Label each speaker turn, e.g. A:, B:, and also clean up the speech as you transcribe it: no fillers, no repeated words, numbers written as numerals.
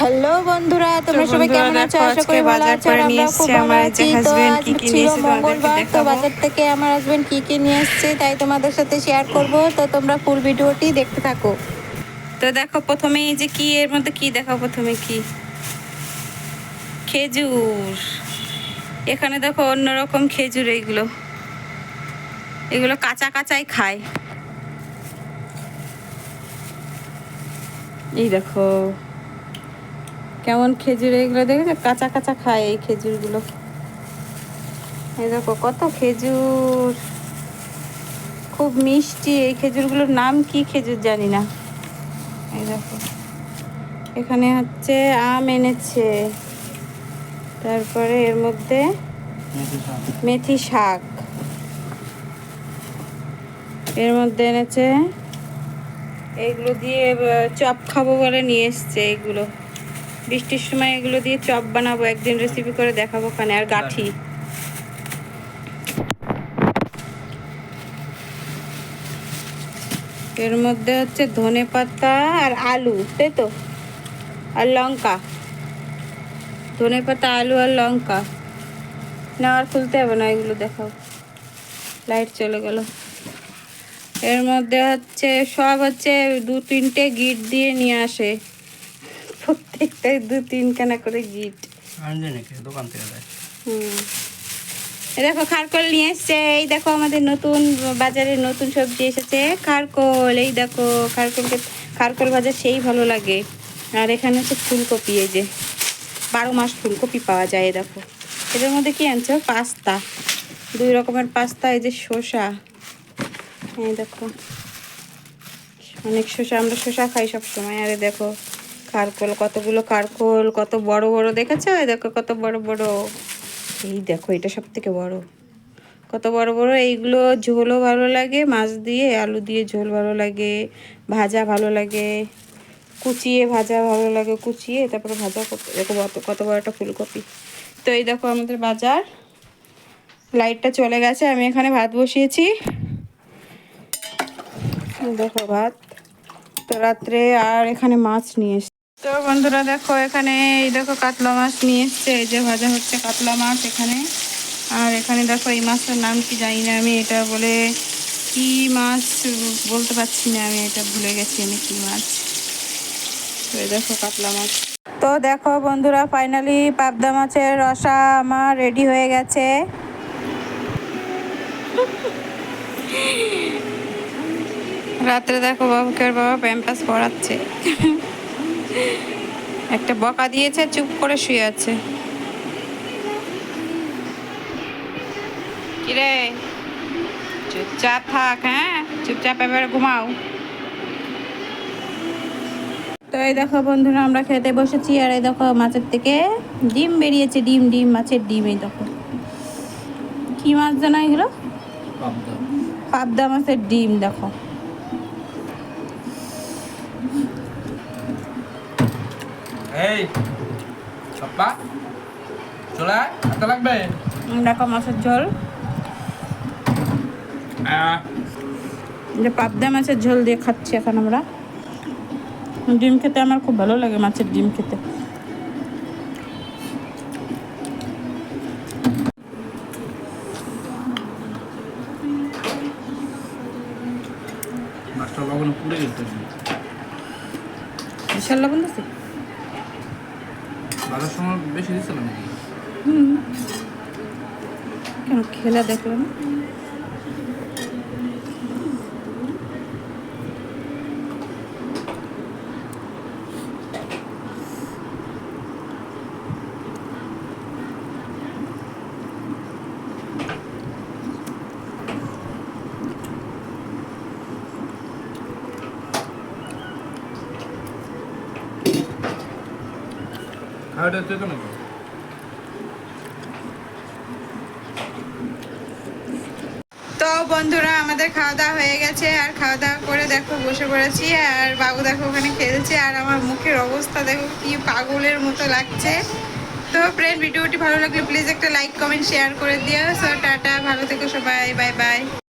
A: Hello বন্ধুরা, তোমরা সবাই কেমন আছো? আশা করি ভালো আছো। আর আমরা খুব ভালো আছি। তো আজ ছিল মঙ্গলবার, তো বাজার থেকে আমার হাজবেন্ড কি কি নিয়ে এসেছে তাই তোমাদের সাথে শেয়ার করব। তো তোমরা ফুল ভিডিওটি দেখতে থাকো।
B: তো দেখো প্রথমে এই যে কি এর মধ্যে কি দেখো, প্রথমে কি খেজুর। এখানে দেখো অন্যরকম খেজুর, এইগুলো এগুলো কাঁচা কাঁচাই খায়। এই দেখো কেমন খেজুর, এগুলো দেখো কাঁচা কাঁচা খায় এই খেজুরগুলো। এই দেখো কত খেজুর, খুব মিষ্টি এই খেজুরগুলোর নাম কি খেজুর জানি না। এই দেখো এখানে হচ্ছে আম এনেছে, তারপরে এর মধ্যে মেথি শাক, এর মধ্যে এনেছে এইগুলো দিয়ে চপ খাবো বলে নিয়ে এসছে। এইগুলো বৃষ্টির সময় এগুলো দিয়ে চপ বানাবো, একদিন রেসিপি করে দেখাবো ওখানে। আর গাঠি, এর মধ্যে হচ্ছে ধনে পাতা আর আলু, তাই তো, আর লঙ্কা। ধনে পাতা, আলু আর লঙ্কা। না আর খুলতে হবে না, এগুলো দেখাও। লাইট চলে গেল। এর মধ্যে হচ্ছে সব হচ্ছে 2-3টে গিট দিয়ে নিয়ে আসে, প্রত্যেকটাই 2-3খানা করে গিট
C: দোকান থেকে দেয়।
B: দেখো খারকোল নিয়ে এসছে। এই দেখো আমাদের নতুন বাজারে নতুন সবজি এসেছে, খারকোল। এই দেখো খারকোল ভাজা সেই ভালো লাগে। আর এখানে হচ্ছে ফুলকপি, এই যে 12 মাস ফুলকপি পাওয়া যায়। এই দেখো এটার মধ্যে কি আনছো, পাস্তা, 2 রকমের পাস্তা। এই যে শসা, এই দেখো অনেক শসা, আমরা শসা খাই সব সময়। আরে দেখো খারকোল, কতগুলো খারকোল, কত বড় বড় দেখেছো? এই দেখো কত বড় বড়। এই দেখো এটা সব থেকে বড়, কত বড় বড়। এইগুলো ঝোলও ভালো লাগে, মাছ দিয়ে আলু দিয়ে ঝোল ভালো লাগে, ভাজা ভালো লাগে, কুচিয়ে ভাজা ভালো লাগে, কুচিয়ে তারপরে ভাজা করতে। দেখো কত বড় একটা ফুলকপি। তো এই দেখো আমাদের বাজার। লাইটটা চলে গেছে, আমি এখানে ভাত বসিয়েছি। দেখো ভাত। তো রাত্রে আর এখানে মাছ নিয়ে এসছে। তো বন্ধুরা দেখো এখানে এই দেখো কাতলা মাছ নিয়ে এসছে, এই যে ভাজা হচ্ছে কাতলা মাছ এখানে। আর এখানে দেখো এই মাছটার নাম কি জানি না আমি, এটা বলে কি মাছ বলতে পারছি না আমি, এটা ভুলে গেছি আমি কি মাছ। তো এই দেখো কাতলা মাছ। তো দেখো বন্ধুরা ফাইনালি পাবদা মাছের রসা আমার রেডি হয়ে গেছে। রাত্রে দেখো বাবা প্যাম্পাস পরাচ্ছে, একটা বকা দিয়েছে, চুপ করে শুয়ে আছে। কিরে চুপচাপ থাক, হ্যাঁ চুপচাপ এবার ঘুমাও। তো এই দেখো বন্ধুরা আমরা খেতে বসেছি। আর এই দেখো মাছের থেকে ডিম বেরিয়েছে, ডিম মাছের ডিম। এই দেখো কি মাছ জানো এগুলো, পাবদা মাছের ডিম। দেখো
C: এই পাপ্পা চলে আয়, হাতে লাগবে।
B: দেখো মাছের ঝোল, যে পাবদা মাছের ঝোল দিয়ে খাচ্ছি এখন আমরা। ডিম খেতে আমার খুব ভালো লাগে, মাছের ডিম খেতে।
C: মাছটা লবণে পুড়ে গেছে,
B: বিশাল লবণ দিচ্ছে।
C: বাজার সময় বেশি দিচ্ছিল নাকি?
B: কেন খেলা দেখলো না?
C: খাওয়াটা তো নাকি?
B: তো বন্ধুরা আমাদের খাওয়া দাওয়া হয়ে গেছে। আর খাওয়া দাওয়া করে দেখো বসে পড়েছি, আর বাবু দেখো ওখানে খেলছে। আর আমার মুখের অবস্থা দেখো কি পাগলের মতো লাগছে। তো ফ্রেন্ড ভিডিওটি ভালো লাগলে প্লিজ একটা লাইক কমেন্ট শেয়ার করে দিও। সো টাটা, ভালো থেকো সবাই, বাই বাই।